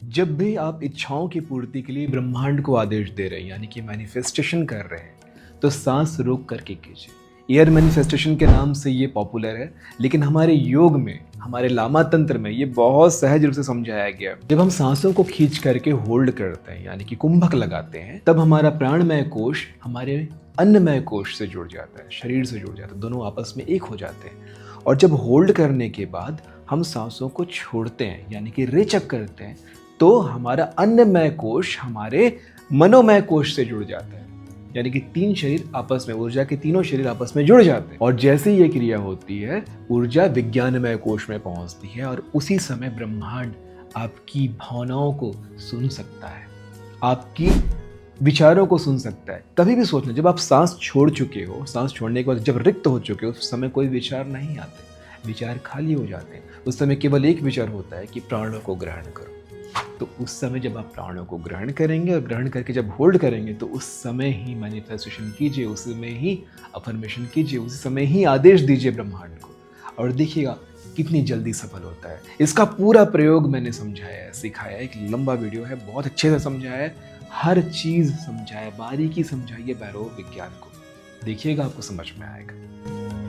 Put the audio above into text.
जब भी आप इच्छाओं की पूर्ति के लिए ब्रह्मांड को आदेश दे रहे हैं यानी कि मैनिफेस्टेशन कर रहे हैं तो सांस रोक करके कीजिए। एयर मैनिफेस्टेशन के नाम से ये पॉपुलर है, लेकिन हमारे योग में, हमारे लामा तंत्र में ये बहुत सहज रूप से समझाया गया। जब हम सांसों को खींच करके होल्ड करते हैं यानी कि कुंभक लगाते हैं, तब हमारा प्राणमय कोश हमारे अन्नमय कोश से जुड़ जाता है, शरीर से जुड़ जाता है, दोनों आपस में एक हो जाते हैं। और जब होल्ड करने के बाद हम सांसों को छोड़ते हैं यानी कि रेचक करते हैं, तो हमारा अन्नमय कोश हमारे मनोमय कोश से जुड़ जाता है। यानी कि तीन शरीर आपस में, ऊर्जा के तीनों शरीर आपस में जुड़ जाते हैं। और जैसे ही ये क्रिया होती है, ऊर्जा विज्ञानमय कोश में पहुंचती है और उसी समय ब्रह्मांड आपकी भावनाओं को सुन सकता है, आपकी विचारों को सुन सकता है। कभी भी सोचना, जब आप सांस छोड़ चुके हो, सांस छोड़ने के बाद जब रिक्त हो चुके हो, उस समय कोई विचार नहीं आते, विचार खाली हो जाते हैं। उस समय केवल एक विचार होता है कि प्राणों को ग्रहण करो। तो उस समय जब आप प्राणों को ग्रहण करेंगे और ग्रहण करके जब होल्ड करेंगे, तो उस समय ही मैनिफेस्टेशन कीजिए, उस समय ही अफर्मेशन कीजिए, उस समय ही आदेश दीजिए ब्रह्मांड को, और देखिएगा कितनी जल्दी सफल होता है। इसका पूरा प्रयोग मैंने समझाया है, सिखाया है। एक लंबा वीडियो है, बहुत अच्छे से समझाया है, हर चीज़ समझाया, बारीकी समझाइए भैरव विज्ञान को। देखिएगा आपको समझ में आएगा।